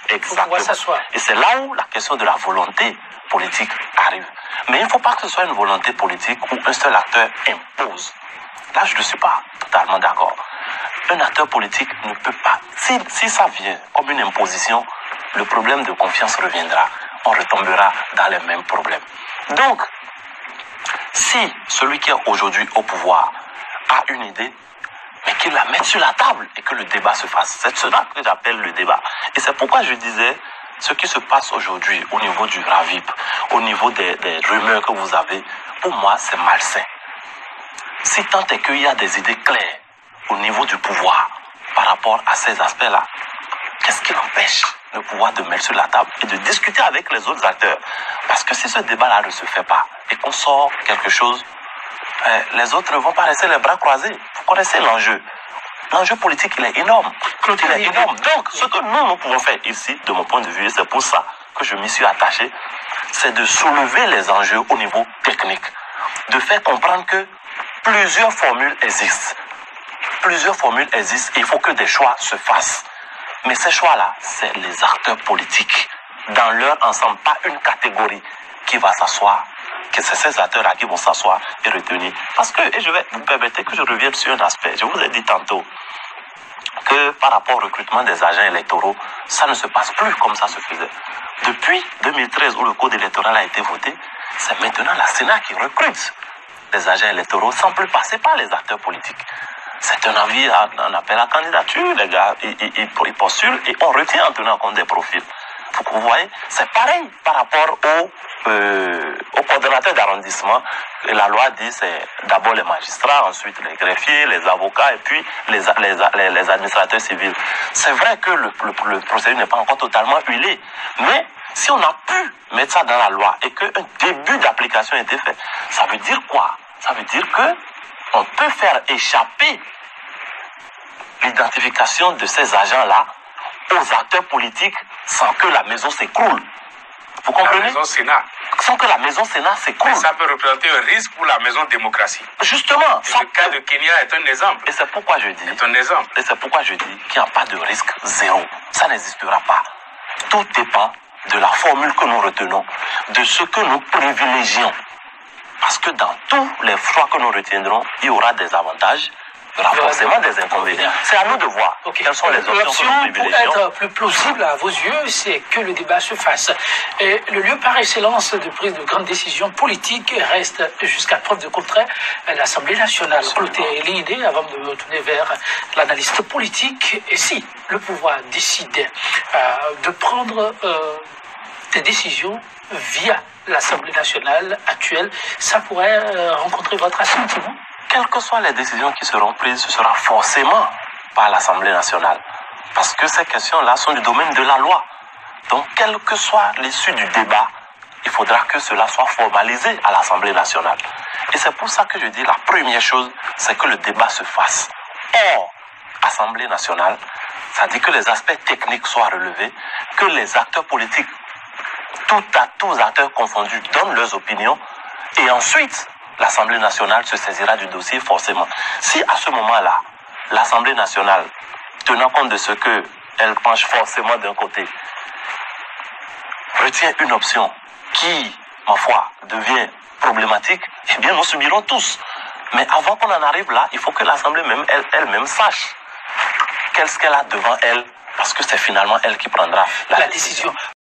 Exactement. Et c'est là où la question de la volonté politique arrive. Mais il ne faut pas que ce soit une volonté politique où un seul acteur impose. Là, je ne suis pas totalement d'accord. Un acteur politique ne peut pas... Si ça vient comme une imposition, le problème de confiance reviendra. On retombera dans les mêmes problèmes. Donc, si celui qui est aujourd'hui au pouvoir a une idée, mais qu'il la mette sur la table et que le débat se fasse. C'est cela que j'appelle le débat. Et c'est pourquoi je disais, ce qui se passe aujourd'hui au niveau du RAVIP, au niveau des rumeurs que vous avez, pour moi, c'est malsain. Si tant est qu'il y a des idées claires au niveau du pouvoir par rapport à ces aspects-là, qu'est-ce qui empêche le pouvoir de mettre sur la table et de discuter avec les autres acteurs? Parce que si ce débat-là ne se fait pas et qu'on sort quelque chose, les autres ne vont pas rester les bras croisés. Vous connaissez l'enjeu. L'enjeu politique, il est énorme. Il est énorme. Donc, ce que nous pouvons faire ici, de mon point de vue, et c'est pour ça que je m'y suis attaché, c'est de soulever les enjeux au niveau technique. De faire comprendre que plusieurs formules existent. Plusieurs formules existent et il faut que des choix se fassent. Mais ces choix-là, c'est les acteurs politiques, dans leur ensemble, pas une catégorie qui va s'asseoir, que c'est ces acteurs-là qui vont s'asseoir et retenir. Parce que, et je vais vous permettre que je revienne sur un aspect, je vous ai dit tantôt que par rapport au recrutement des agents électoraux, ça ne se passe plus comme ça se faisait. Depuis 2013, où le code électoral a été voté, c'est maintenant la Sénat qui recrute les agents électoraux sans plus passer par les acteurs politiques. C'est un avis, un appel à candidature, les gars, ils postulent et on retient en tenant compte des profils. Vous voyez, c'est pareil par rapport au coordonnateur d'arrondissement. La loi dit c'est d'abord les magistrats, ensuite les greffiers, les avocats et puis les administrateurs civils. C'est vrai que le procédé n'est pas encore totalement huilé, mais si on a pu mettre ça dans la loi et qu'un début d'application a été fait, ça veut dire quoi? Ça veut dire que on peut faire échapper l'identification de ces agents-là aux acteurs politiques sans que la maison s'écroule. Vous comprenez? La maison Sénat. Sans que la maison Sénat s'écroule. Mais ça peut représenter un risque pour la maison démocratie. Justement. Le cas de Kenya est un exemple. Et c'est pourquoi je dis. C'est un exemple. Et c'est pourquoi je dis qu'il n'y a pas de risque zéro. Ça n'existera pas. Tout dépend de la formule que nous retenons, de ce que nous privilégions. Parce que dans tous les choix que nous retiendrons, il y aura des avantages, il y aura forcément des inconvénients. C'est à nous de voir quelles sont les options que nous privilégions. Pour être plus plausible à vos yeux, c'est que le débat se fasse. Et le lieu par excellence de prise de grandes décisions politiques reste, jusqu'à preuve de contraire, l'Assemblée nationale. Clôturer l'idée avant de me tourner vers l'analyste politique. Et si le pouvoir décide de prendre des décisions via l'Assemblée nationale actuelle, ça pourrait rencontrer votre assentiment? Quelles que soient les décisions qui seront prises, ce sera forcément par l'Assemblée nationale. Parce que ces questions-là sont du domaine de la loi. Donc, quelle que soit l'issue du débat, il faudra que cela soit formalisé à l'Assemblée nationale. Et c'est pour ça que je dis la première chose, c'est que le débat se fasse hors Assemblée nationale. Ça dit que les aspects techniques soient relevés, que les acteurs politiques, tous acteurs confondus, donnent leurs opinions. Et ensuite, l'Assemblée nationale se saisira du dossier forcément. Si à ce moment-là, l'Assemblée nationale, tenant compte de ce qu'elle penche forcément d'un côté, retient une option qui, ma foi, devient problématique, eh bien nous subirons tous. Mais avant qu'on en arrive là, il faut que l'Assemblée elle-même sache qu'est-ce qu'elle a devant elle, parce que c'est finalement elle qui prendra la décision.